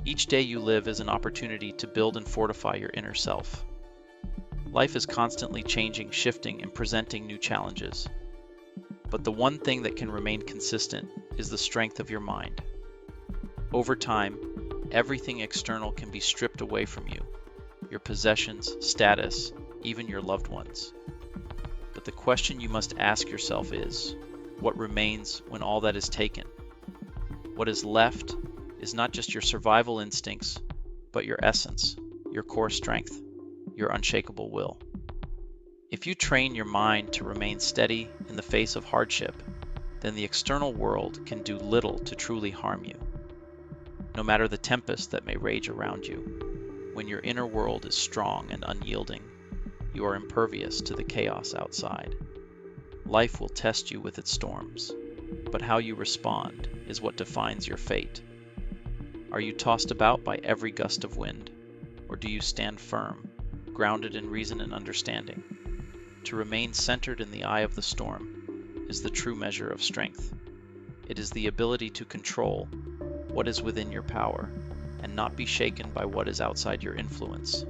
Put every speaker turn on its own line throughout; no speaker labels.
Each day you live is an opportunity to build and fortify your inner self. Life is constantly changing, shifting, and presenting new challenges. But the one thing that can remain consistent is the strength of your mind. Over time, everything external can be stripped away from you, your possessions, status, even your loved ones. But the question you must ask yourself is, what remains when all that is taken? What is left is not just your survival instincts, but your essence, your core strength, your unshakable will. If you train your mind to remain steady in the face of hardship, then the external world can do little to truly harm you. No matter the tempest that may rage around you, when your inner world is strong and unyielding, you are impervious to the chaos outside. Life will test you with its storms, but how you respond is what defines your fate. Are you tossed about by every gust of wind, or do you stand firm, grounded in reason and understanding? To remain centered in the eye of the storm is the true measure of strength. It is the ability to control what is within your power and not be shaken by what is outside your influence.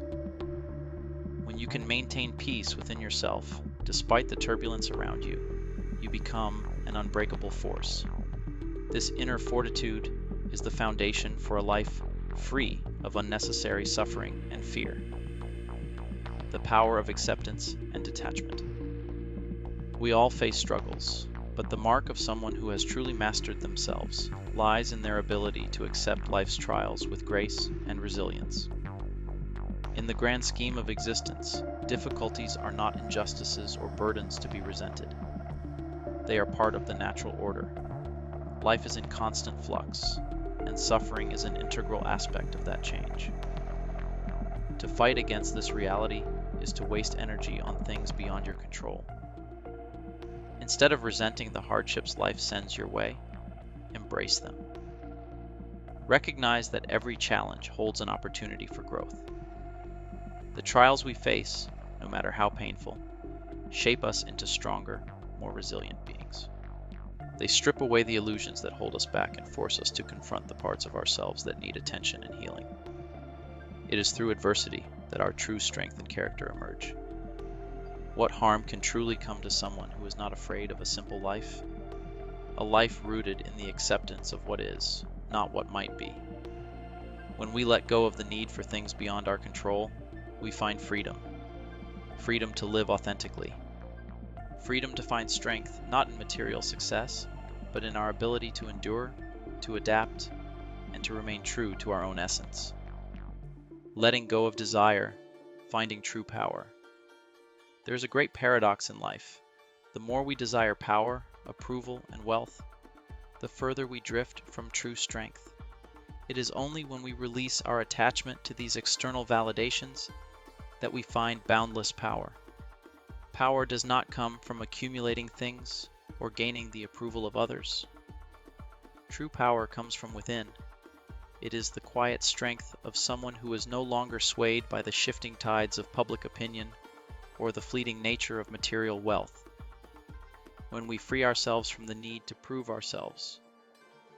When you can maintain peace within yourself, despite the turbulence around you, you become an unbreakable force. This inner fortitude is the foundation for a life free of unnecessary suffering and fear. The power of acceptance and detachment. We all face struggles, but the mark of someone who has truly mastered themselves lies in their ability to accept life's trials with grace and resilience. In the grand scheme of existence, difficulties are not injustices or burdens to be resented. They are part of the natural order. Life is in constant flux, and suffering is an integral aspect of that change. To fight against this reality is to waste energy on things beyond your control. Instead of resenting the hardships life sends your way, embrace them. Recognize that every challenge holds an opportunity for growth. The trials we face, no matter how painful, shape us into stronger, more resilient beings. They strip away the illusions that hold us back and force us to confront the parts of ourselves that need attention and healing. It is through adversity that our true strength and character emerge. What harm can truly come to someone who is not afraid of a simple life? A life rooted in the acceptance of what is, not what might be. When we let go of the need for things beyond our control, we find freedom. Freedom to live authentically. Freedom to find strength not in material success, but in our ability to endure, to adapt, and to remain true to our own essence. Letting go of desire, finding true power. There is a great paradox in life. The more we desire power, approval, and wealth, the further we drift from true strength. It is only when we release our attachment to these external validations that we find boundless power. Power does not come from accumulating things or gaining the approval of others. True power comes from within. It is the quiet strength of someone who is no longer swayed by the shifting tides of public opinion or the fleeting nature of material wealth. When we free ourselves from the need to prove ourselves,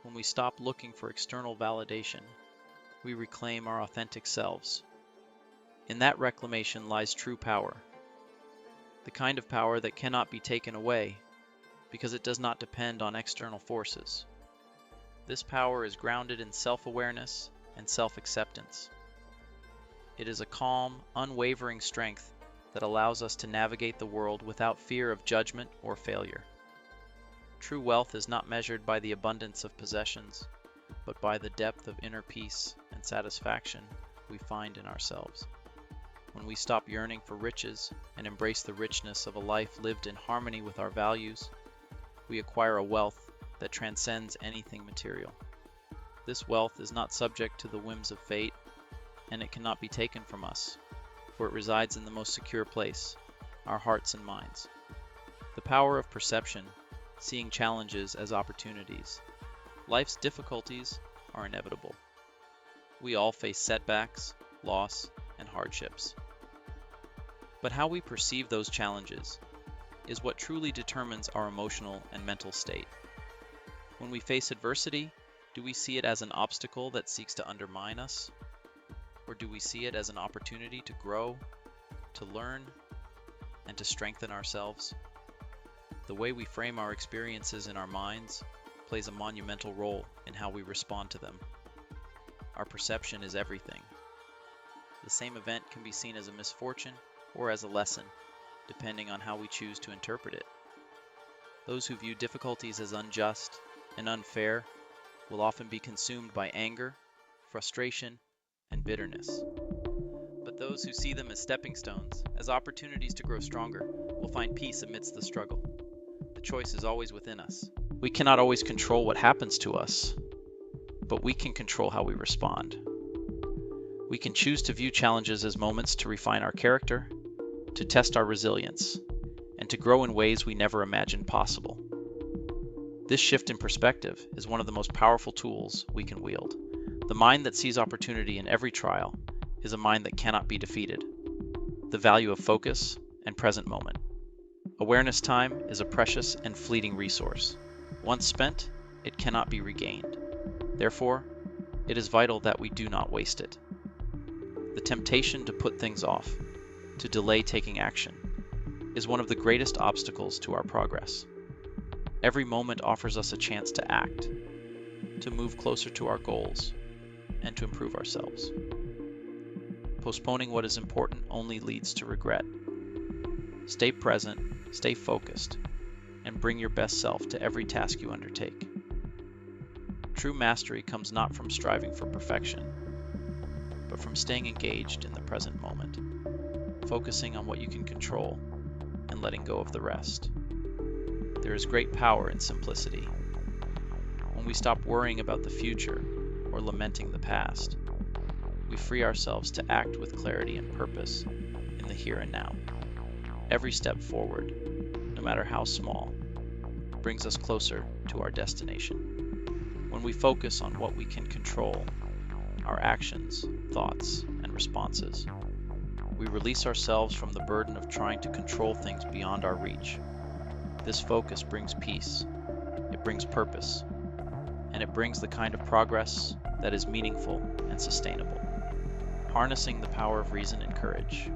when we stop looking for external validation, we reclaim our authentic selves. In that reclamation lies true power, the kind of power that cannot be taken away because it does not depend on external forces. This power is grounded in self-awareness and self-acceptance. It is a calm, unwavering strength that allows us to navigate the world without fear of judgment or failure. True wealth is not measured by the abundance of possessions, but by the depth of inner peace and satisfaction we find in ourselves. When we stop yearning for riches and embrace the richness of a life lived in harmony with our values, we acquire a wealth that transcends anything material. This wealth is not subject to the whims of fate, and it cannot be taken from us, for it resides in the most secure place, our hearts and minds. The power of perception, seeing challenges as opportunities. Life's difficulties are inevitable. We all face setbacks, loss, and hardships. But how we perceive those challenges is what truly determines our emotional and mental state. When we face adversity, Do we see it as an obstacle that seeks to undermine us? Or do we see it as an opportunity to grow, to learn, and to strengthen ourselves? The way we frame our experiences in our minds plays a monumental role in how we respond to them. Our perception is everything. The same event can be seen as a misfortune or as a lesson, depending on how we choose to interpret it. Those who view difficulties as unjust and unfair will often be consumed by anger, frustration, and bitterness. But those who see them as stepping stones, as opportunities to grow stronger, will find peace amidst the struggle. The choice is always within us. We cannot always control what happens to us, but we can control how we respond. We can choose to view challenges as moments to refine our character, to test our resilience, and to grow in ways we never imagined possible. This shift in perspective is one of the most powerful tools we can wield. The mind that sees opportunity in every trial is a mind that cannot be defeated. The value of focus and present moment. Awareness time is a precious and fleeting resource. Once spent, it cannot be regained. Therefore, it is vital that we do not waste it. The temptation to put things off, to delay taking action, is one of the greatest obstacles to our progress. Every moment offers us a chance to act, to move closer to our goals, and to improve ourselves. Postponing what is important only leads to regret. Stay present, stay focused, and bring your best self to every task you undertake. True mastery comes not from striving for perfection, but from staying engaged in the present moment, focusing on what you can control and letting go of the rest. There is great power in simplicity. When we stop worrying about the future or lamenting the past, we free ourselves to act with clarity and purpose in the here and now. Every step forward, no matter how small, brings us closer to our destination. When we focus on what we can control, our actions, thoughts, and responses, we release ourselves from the burden of trying to control things beyond our reach. This focus brings peace, it brings purpose, and it brings the kind of progress that is meaningful and sustainable. Harnessing the power of reason and courage.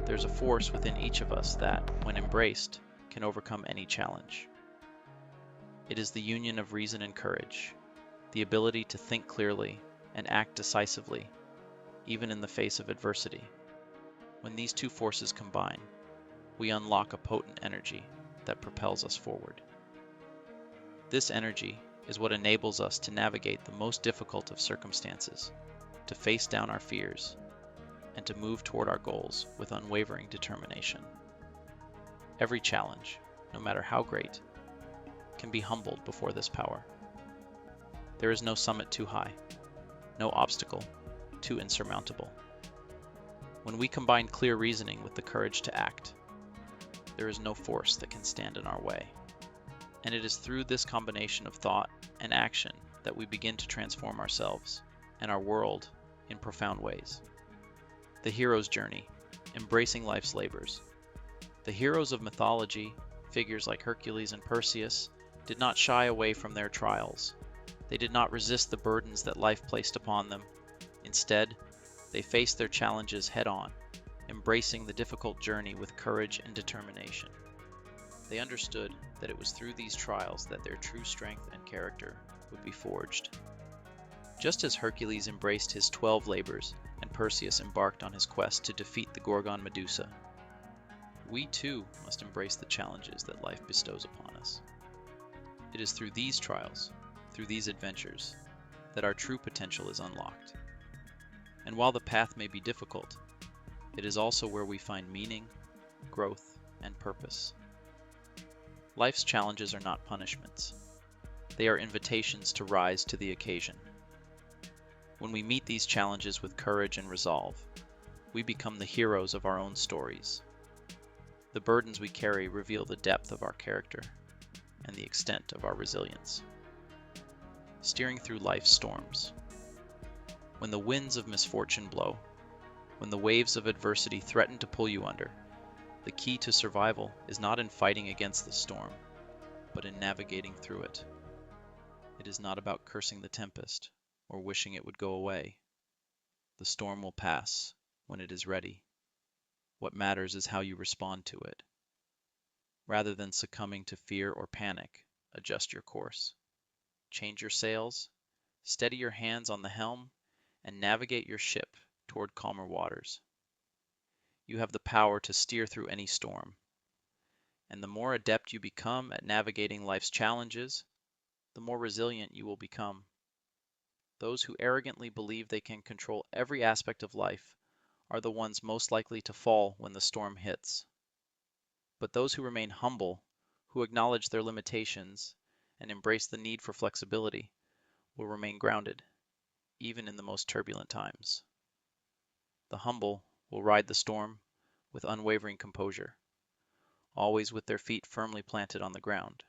There's a force within each of us that, when embraced, can overcome any challenge. It is the union of reason and courage, the ability to think clearly and act decisively, even in the face of adversity. When these two forces combine, we unlock a potent energy that propels us forward. This energy is what enables us to navigate the most difficult of circumstances, to face down our fears, and to move toward our goals with unwavering determination. Every challenge, no matter how great, can be humbled before this power. There is no summit too high, no obstacle too insurmountable. When we combine clear reasoning with the courage to act, there is no force that can stand in our way. And it is through this combination of thought and action that we begin to transform ourselves and our world in profound ways. The hero's journey, embracing life's labors. The heroes of mythology, figures like Hercules and Perseus, did not shy away from their trials. They did not resist the burdens that life placed upon them. Instead, they faced their challenges head-on, embracing the difficult journey with courage and determination. They understood that it was through these trials that their true strength and character would be forged. Just as Hercules embraced his 12 labors and Perseus embarked on his quest to defeat the Gorgon Medusa, we too must embrace the challenges that life bestows upon us. It is through these trials, through these adventures, that our true potential is unlocked. And while the path may be difficult, it is also where we find meaning, growth, and purpose. Life's challenges are not punishments. They are invitations to rise to the occasion. When we meet these challenges with courage and resolve, we become the heroes of our own stories. The burdens we carry reveal the depth of our character and the extent of our resilience. Steering through life's storms. When the winds of misfortune blow, when the waves of adversity threaten to pull you under, the key to survival is not in fighting against the storm, but in navigating through it. It is not about cursing the tempest or wishing it would go away. The storm will pass when it is ready. What matters is how you respond to it. Rather than succumbing to fear or panic, adjust your course. Change your sails, steady your hands on the helm, and navigate your ship toward calmer waters. You have the power to steer through any storm, and the more adept you become at navigating life's challenges, the more resilient you will become. Those who arrogantly believe they can control every aspect of life are the ones most likely to fall when the storm hits. But those who remain humble, who acknowledge their limitations, and embrace the need for flexibility, will remain grounded, even in the most turbulent times. The humble will ride the storm with unwavering composure, always with their feet firmly planted on the ground.